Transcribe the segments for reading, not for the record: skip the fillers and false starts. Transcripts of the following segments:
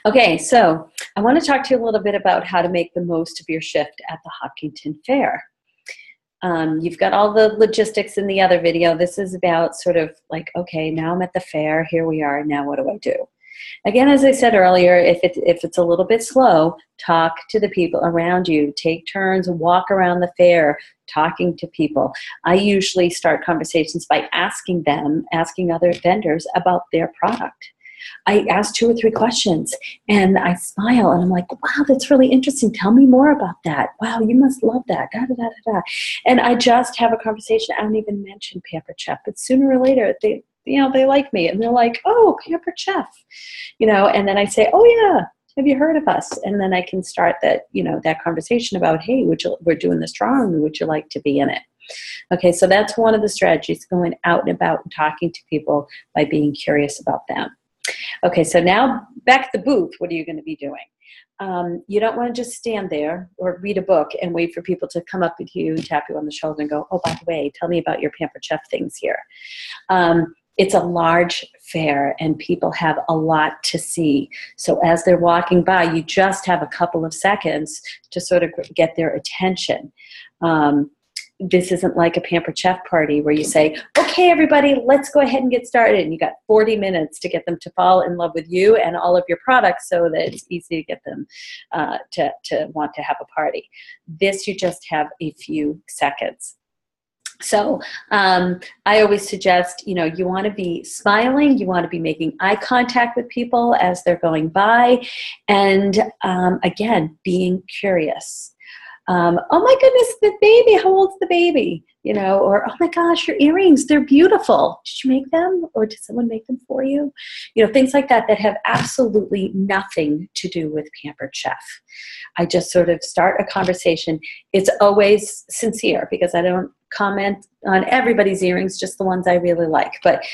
Okay, so I want to talk to you a little bit about how to make the most of your shift at the Hopkinton Fair. You've got all the logistics in the other video. This is about sort of like, okay, now I'm at the fair, here we are, now what do I do? Again, as I said earlier, if it's a little bit slow, talk to the people around you. Take turns, walk around the fair, talking to people. I usually start conversations by asking other vendors about their product. I ask 2 or 3 questions and I smile and I'm like, wow, that's really interesting. Tell me more about that. Wow, you must love that. Da, da, da, da, da. And I just have a conversation. I don't even mention Pampered Chef, but sooner or later they like me and they're like, oh, Pampered Chef, and then I say, oh yeah, have you heard of us? And then I can start that, that conversation about, hey, we're doing this wrong. Would you like to be in it? Okay, so that's one of the strategies, going out and about and talking to people by being curious about them. Okay, so now back at the booth, what are you going to be doing? You don't want to just stand there or read a book and wait for people to come up to you, tap you on the shoulder and go, oh, by the way, tell me about your Pampered Chef things here. It's a large fair and people have a lot to see. So as they're walking by, you just have a couple of seconds to sort of get their attention. This isn't like a Pampered Chef party where you say, okay, everybody, let's go ahead and get started. And you got 40 minutes to get them to fall in love with you and all of your products so that it's easy to get them to want to have a party. This, you just have a few seconds. So I always suggest, you want to be smiling, you want to be making eye contact with people as they're going by, and again, being curious. Oh my goodness, the baby, how old's the baby? Or, oh my gosh, your earrings, they're beautiful. Did you make them or did someone make them for you? Things like that have absolutely nothing to do with Pampered Chef. I just sort of start a conversation. It's always sincere because I don't comment on everybody's earrings, just the ones I really like. But,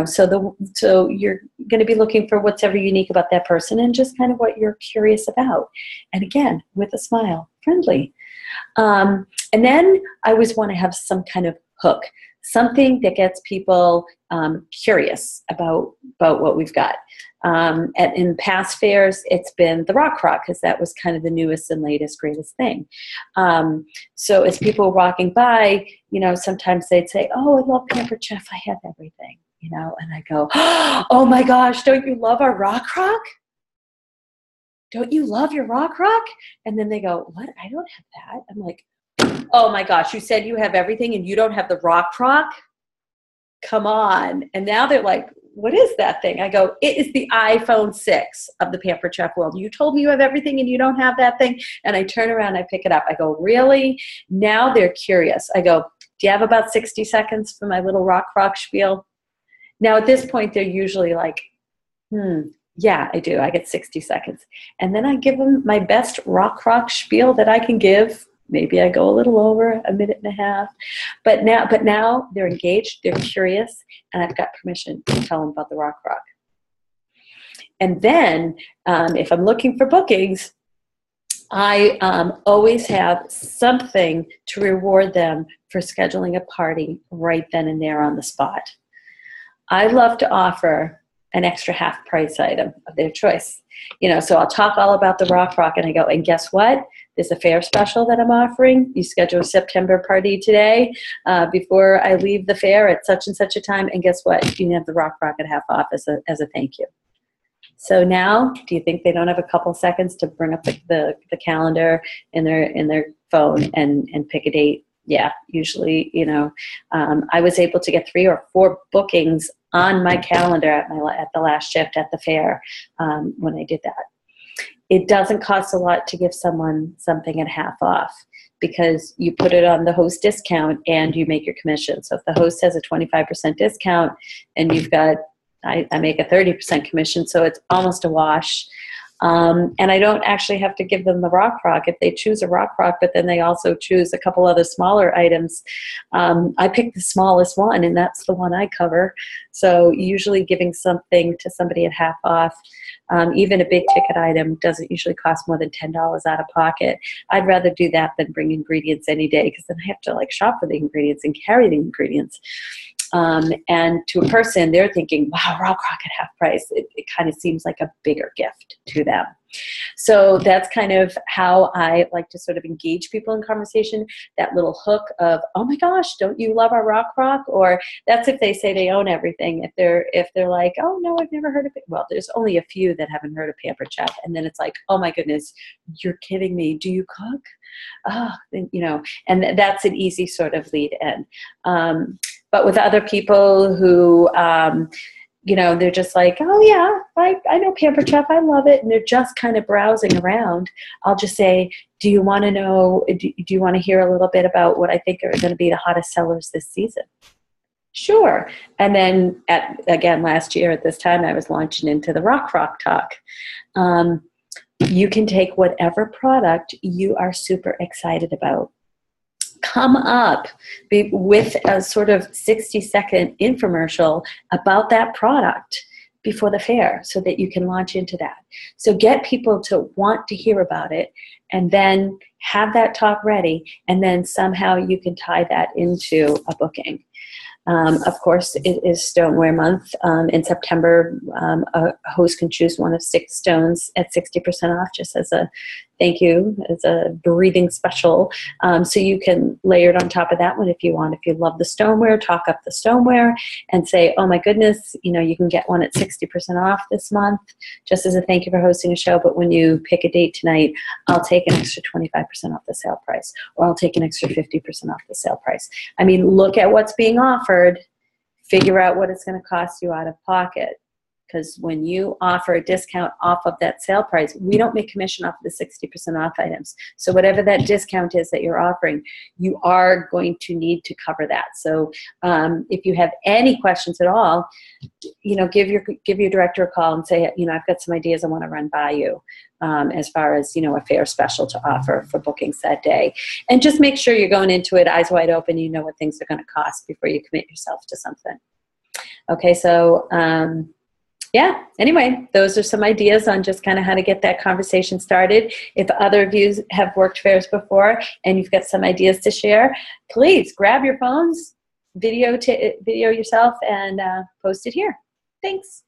so you're going to be looking for what's ever unique about that person and just kind of what you're curious about. And again, with a smile, friendly. And then I always want to have some kind of hook, something that gets people curious about what we've got. In past fairs, it's been the rock because that was kind of the newest and latest, greatest thing. So as people are walking by, sometimes they'd say, oh, I love Pampered Chef. I have everything, and I go, oh my gosh, don't you love our rock? Don't you love your rock? And then they go, what? I don't have that. I'm like, oh my gosh, you said you have everything and you don't have the rock? Come on. And now they're like, what is that thing? I go, it is the iPhone 6 of the Pampered Chef world. You told me you have everything and you don't have that thing. And I turn around, I pick it up. I go, really? Now they're curious. I go, do you have about 60 seconds for my little rock spiel? Now at this point, they're usually like, yeah, I do. I get 60 seconds. And then I give them my best rock spiel that I can give. Maybe I go a little over, a minute and a half. But now they're engaged, they're curious, and I've got permission to tell them about the rock. And then if I'm looking for bookings, I always have something to reward them for scheduling a party right then and there on the spot. I love to offer an extra half price item of their choice. So I'll talk all about the rock and I go, and guess what? There's a fair special that I'm offering. You schedule a September party today before I leave the fair at such and such a time. And guess what? You can have the rock at half off as a thank you. So now, do you think they don't have a couple seconds to bring up the calendar in their phone and pick a date? Yeah, usually, I was able to get 3 or 4 bookings on my calendar at the last shift at the fair when I did that. It doesn't cost a lot to give someone something at half off because you put it on the host discount and you make your commission. So if the host has a 25% discount and you've got, I make a 30% commission, so it's almost a wash. And I don't actually have to give them the rock if they choose a rock, but then they also choose a couple other smaller items. I pick the smallest one, and that's the one I cover. So usually giving something to somebody at half off, even a big ticket item, doesn't usually cost more than $10 out of pocket. I'd rather do that than bring ingredients any day because then I have to shop for the ingredients and carry the ingredients. And to a person, they're thinking, wow, Rock Rock at half price. It kind of seems like a bigger gift to them. So that's kind of how I like to sort of engage people in conversation, that little hook of, oh my gosh, don't you love our Rock Rock? Or that's if they say they own everything. If they're like, oh no, I've never heard of it. Well, there's only a few that haven't heard of Pampered Chef. And then it's like, oh my goodness, you're kidding me. Do you cook? Oh, you know, and that's an easy sort of lead in. But with other people who, you know, they're just like, oh yeah, I know Pampered Chef, I love it. And they're just kind of browsing around. I'll just say, do you want to know, do you want to hear a little bit about what I think are going to be the hottest sellers this season? Sure. And then again, last year at this time, I was launching into the Rock Rock Talk. You can take whatever product you are super excited about, come up with a sort of 60-second infomercial about that product before the fair so that you can launch into that. So get people to want to hear about it, and then have that talk ready, and then somehow you can tie that into a booking. Of course, it is Stoneware Month. In September, a host can choose one of 6 stones at 60% off, just as a thank you, as a breathing special. So you can layer it on top of that one if you want. If you love the stoneware, talk up the stoneware and say, oh my goodness, you know, you can get one at 60% off this month, just as a thank you for hosting a show. But when you pick a date tonight, I'll take an extra 25% off the sale price, or I'll take an extra 50% off the sale price. I mean, look at what's being offered. Figure out what it's going to cost you out of pocket. Because when you offer a discount off of that sale price, we don't make commission off of the 60% off items. So whatever that discount is that you're offering, you are going to need to cover that. So if you have any questions at all, you know, give your director a call and say, you know, I've got some ideas I want to run by you as far as, you know, a fair special to offer for bookings that day. And just make sure you're going into it eyes wide open. You know what things are going to cost before you commit yourself to something. Okay, so yeah, anyway, those are some ideas on just kind of how to get that conversation started. If other of you have worked fairs before and you've got some ideas to share, please grab your phones, video yourself, and post it here. Thanks.